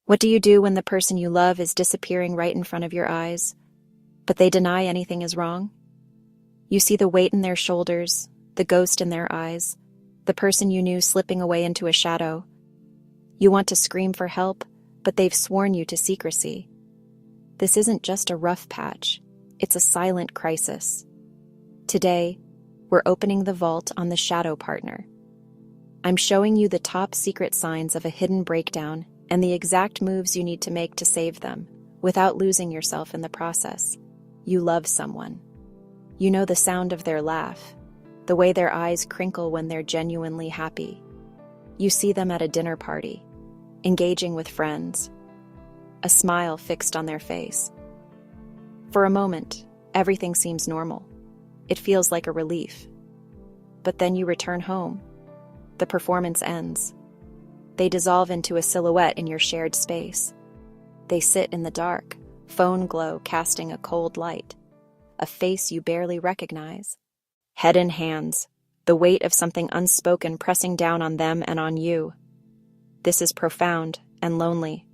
What do you do when the person you love is disappearing right in front of your eyes, but they deny anything is wrong? You see the weight in their shoulders, the ghost in their eyes, the person you knew slipping away into a shadow. You want to scream for help, but they've sworn you to secrecy. This isn't just a rough patch, it's a silent crisis. Today, we're opening the vault on the shadow partner. I'm showing you the top secret signs of a hidden breakdown and the exact moves you need to make to save them, without losing yourself in the process. You love someone. You know the sound of their laugh, the way their eyes crinkle when they're genuinely happy. You see them at a dinner party, engaging with friends, a smile fixed on their face. For a moment, everything seems normal. It feels like a relief. But then you return home. The performance ends. They dissolve into a silhouette in your shared space. They sit in the dark, phone glow casting a cold light, a face you barely recognize. Head in hands, the weight of something unspoken pressing down on them and on you. This is profound and lonely.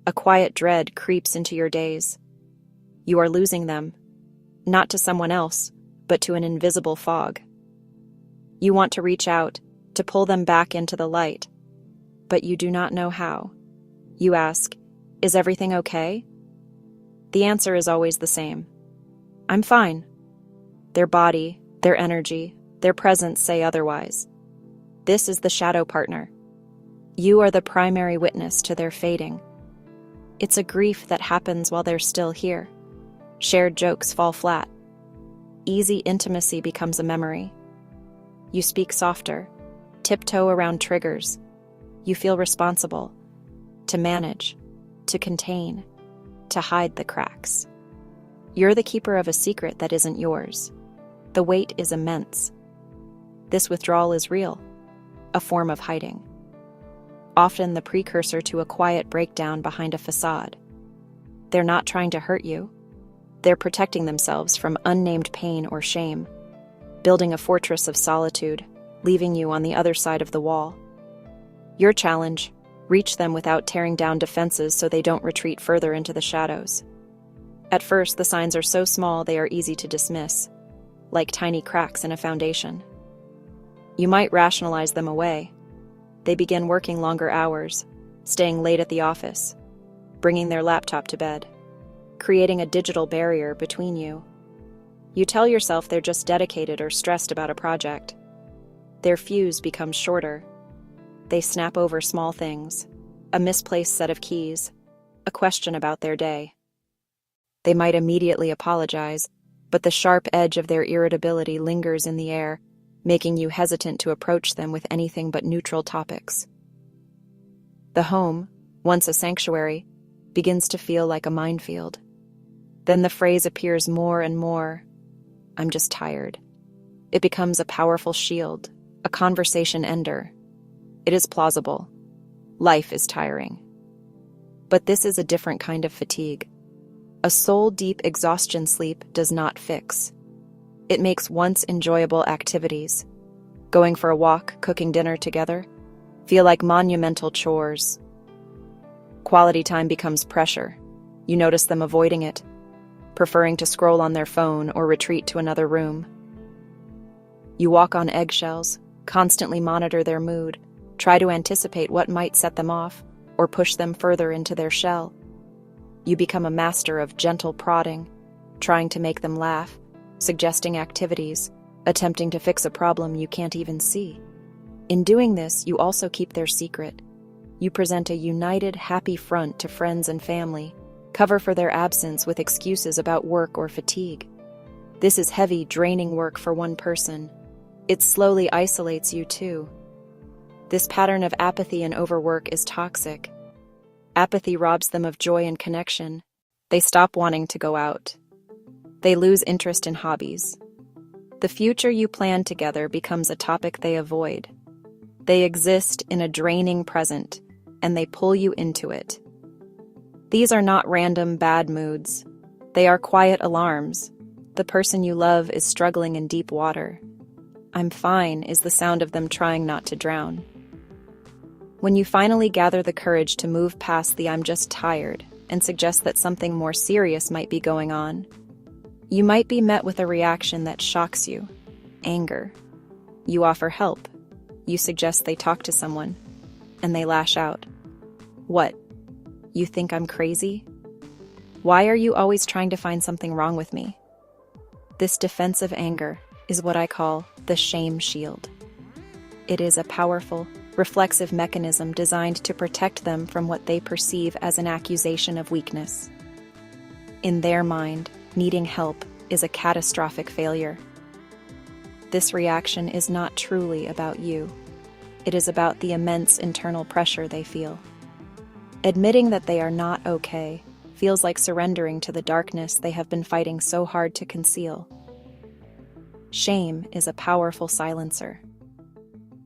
A quiet dread creeps into your days. You are losing them, not to someone else, but to an invisible fog. You want to reach out, to pull them back into the light, but you do not know how. You ask, "Is everything okay?" The answer is always the same. "I'm fine." Their body, their energy, their presence say otherwise. This is the shadow partner. You are the primary witness to their fading. It's a grief that happens while they're still here. Shared jokes fall flat. Easy intimacy becomes a memory. You speak softer, tiptoe around triggers. You feel responsible to manage, to contain, to hide the cracks. You're the keeper of a secret that isn't yours. The weight is immense. This withdrawal is real, a form of hiding. Often the precursor to a quiet breakdown behind a facade. They're not trying to hurt you. They're protecting themselves from unnamed pain or shame, building a fortress of solitude, leaving you on the other side of the wall. Your challenge: reach them without tearing down defenses so they don't retreat further into the shadows. At first, the signs are so small they are easy to dismiss, like tiny cracks in a foundation. You might rationalize them away. They begin working longer hours, staying late at the office, bringing their laptop to bed, creating a digital barrier between you. You tell yourself they're just dedicated or stressed about a project. Their fuse becomes shorter. They snap over small things, a misplaced set of keys, a question about their day. They might immediately apologize, but the sharp edge of their irritability lingers in the air, making you hesitant to approach them with anything but neutral topics. The home, once a sanctuary, begins to feel like a minefield. Then the phrase appears more and more: "I'm just tired." It becomes a powerful shield, a conversation ender. It is plausible. Life is tiring. But this is a different kind of fatigue. A soul-deep exhaustion sleep does not fix. It makes once enjoyable activities, going for a walk, cooking dinner together, feel like monumental chores. Quality time becomes pressure. You notice them avoiding it, preferring to scroll on their phone or retreat to another room. You walk on eggshells, constantly monitor their mood, try to anticipate what might set them off or push them further into their shell. You become a master of gentle prodding, trying to make them laugh, suggesting activities, attempting to fix a problem you can't even see. In doing this, you also keep their secret. You present a united, happy front to friends and family, cover for their absence with excuses about work or fatigue. This is heavy, draining work for one person. It slowly isolates you too. This pattern of apathy and overwork is toxic. Apathy robs them of joy and connection. They stop wanting to go out. They lose interest in hobbies. The future you plan together becomes a topic they avoid. They exist in a draining present, and they pull you into it. These are not random bad moods. They are quiet alarms. The person you love is struggling in deep water. "I'm fine" is the sound of them trying not to drown. When you finally gather the courage to move past the "I'm just tired" and suggest that something more serious might be going on, you might be met with a reaction that shocks you: anger. You offer help. You suggest they talk to someone, and they lash out. What? You think I'm crazy? Why are you always trying to find something wrong with me? This defensive anger is what I call the shame shield. It is a powerful, reflexive mechanism designed to protect them from what they perceive as an accusation of weakness. In their mind, needing help is a catastrophic failure. This reaction is not truly about you. It is about the immense internal pressure they feel. Admitting that they are not okay feels like surrendering to the darkness they have been fighting so hard to conceal. Shame is a powerful silencer.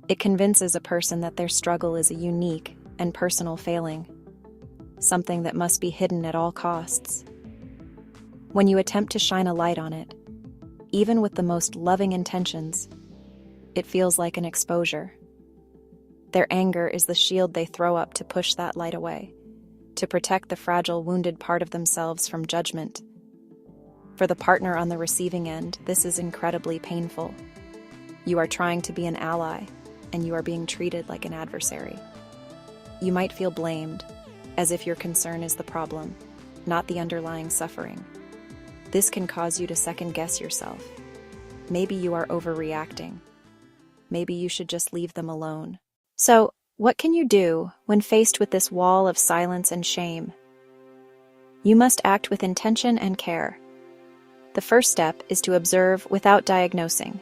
It convinces a person that their struggle is a unique and personal failing, something that must be hidden at all costs. When you attempt to shine a light on it, even with the most loving intentions, it feels like an exposure. Their anger is the shield they throw up to push that light away, to protect the fragile, wounded part of themselves from judgment. For the partner on the receiving end, this is incredibly painful. You are trying to be an ally, and you are being treated like an adversary. You might feel blamed, as if your concern is the problem, not the underlying suffering. This can cause you to second-guess yourself. Maybe you are overreacting. Maybe you should just leave them alone. So, what can you do when faced with this wall of silence and shame? You must act with intention and care. The first step is to observe without diagnosing.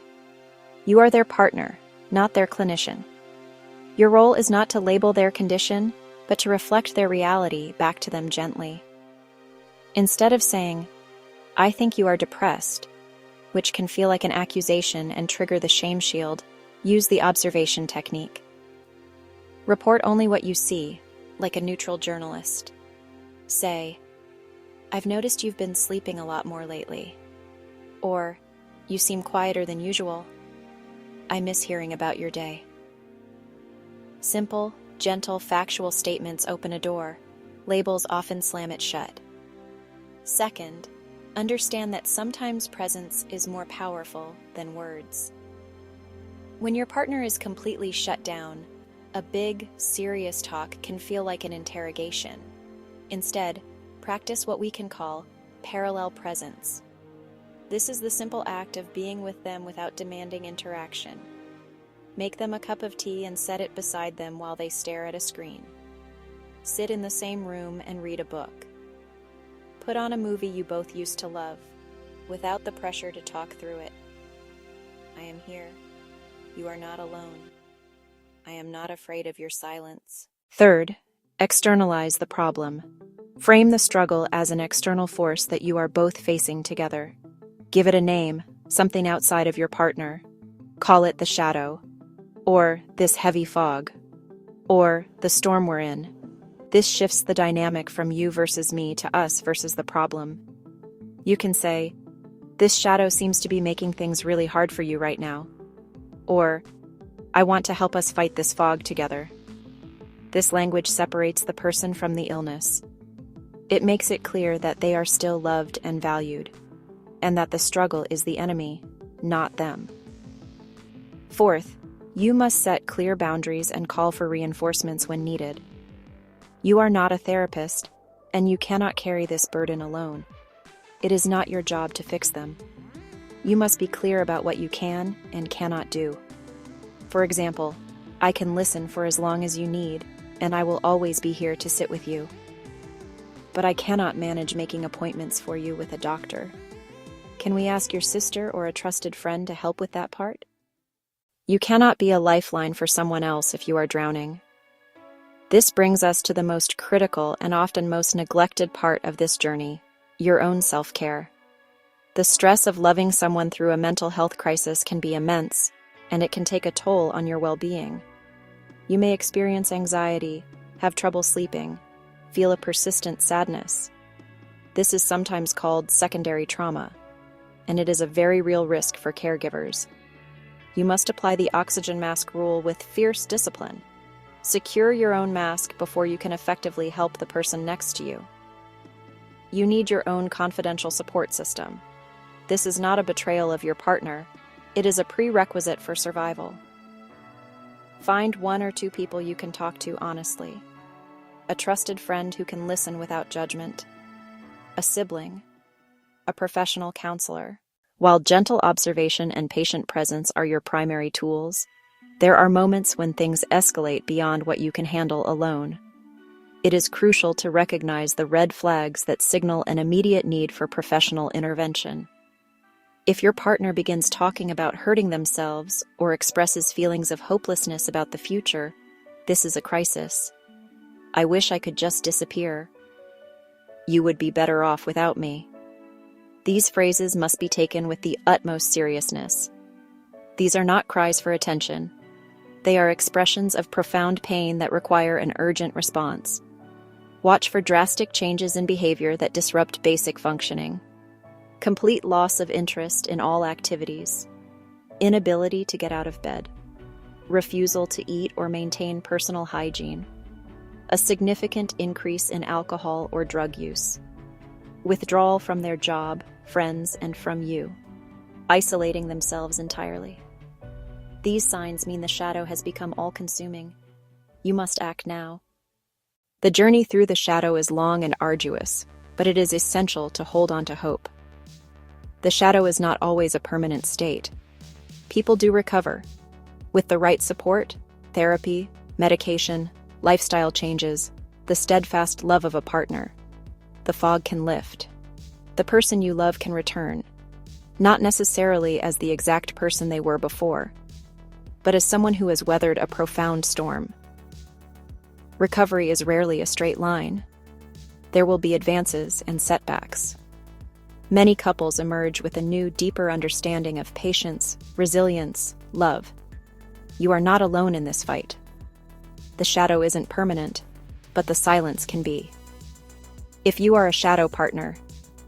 You are their partner, not their clinician. Your role is not to label their condition, but to reflect their reality back to them gently. Instead of saying, "I think you are depressed," which can feel like an accusation and trigger the shame shield, use the observation technique. Report only what you see, like a neutral journalist. Say, "I've noticed you've been sleeping a lot more lately." Or, "You seem quieter than usual. I miss hearing about your day." Simple, gentle, factual statements open a door. Labels often slam it shut. Second, understand that sometimes presence is more powerful than words. When your partner is completely shut down, a big, serious talk can feel like an interrogation. Instead, practice what we can call parallel presence. This is the simple act of being with them without demanding interaction. Make them a cup of tea and set it beside them while they stare at a screen. Sit in the same room and read a book. Put on a movie you both used to love, without the pressure to talk through it. "I am here. You are not alone. I am not afraid of your silence." Third, externalize the problem. Frame the struggle as an external force that you are both facing together. Give it a name, something outside of your partner. Call it the shadow, or this heavy fog, or the storm we're in. This shifts the dynamic from you versus me to us versus the problem. You can say, "This shadow seems to be making things really hard for you right now." Or, "I want to help us fight this fog together." This language separates the person from the illness. It makes it clear that they are still loved and valued, and that the struggle is the enemy, not them. Fourth, you must set clear boundaries and call for reinforcements when needed. You are not a therapist, and you cannot carry this burden alone. It is not your job to fix them. You must be clear about what you can and cannot do. For example, "I can listen for as long as you need, and I will always be here to sit with you. But I cannot manage making appointments for you with a doctor. Can we ask your sister or a trusted friend to help with that part?" You cannot be a lifeline for someone else if you are drowning. This brings us to the most critical and often most neglected part of this journey: your own self-care. The stress of loving someone through a mental health crisis can be immense, and it can take a toll on your well-being. You may experience anxiety, have trouble sleeping, feel a persistent sadness. This is sometimes called secondary trauma, and it is a very real risk for caregivers. You must apply the oxygen mask rule with fierce discipline. Secure your own mask before you can effectively help the person next to you. You need your own confidential support system. This is not a betrayal of your partner. It is a prerequisite for survival. Find 1 or 2 people you can talk to honestly. A trusted friend who can listen without judgment. A sibling. A professional counselor. While gentle observation and patient presence are your primary tools, there are moments when things escalate beyond what you can handle alone. It is crucial to recognize the red flags that signal an immediate need for professional intervention. If your partner begins talking about hurting themselves or expresses feelings of hopelessness about the future, this is a crisis. I wish I could just disappear. You would be better off without me. These phrases must be taken with the utmost seriousness. These are not cries for attention. They are expressions of profound pain that require an urgent response. Watch for drastic changes in behavior that disrupt basic functioning. Complete loss of interest in all activities. Inability to get out of bed. Refusal to eat or maintain personal hygiene. A significant increase in alcohol or drug use. Withdrawal from their job, friends, and from you. Isolating themselves entirely. These signs mean the shadow has become all-consuming. You must act now. The journey through the shadow is long and arduous, but it is essential to hold on to hope. The shadow is not always a permanent state. People do recover. With the right support, therapy, medication, lifestyle changes, the steadfast love of a partner, the fog can lift. The person you love can return, not necessarily as the exact person they were before, but as someone who has weathered a profound storm. Recovery is rarely a straight line. There will be advances and setbacks. Many couples emerge with a new, deeper understanding of patience, resilience, love. You are not alone in this fight. The shadow isn't permanent, but the silence can be. If you are a shadow partner,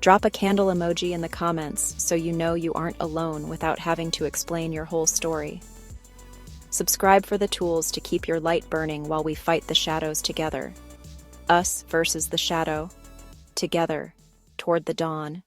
drop a candle emoji in the comments so you know you aren't alone without having to explain your whole story. Subscribe for the tools to keep your light burning while we fight the shadows together. Us versus the shadow. Together, toward the dawn.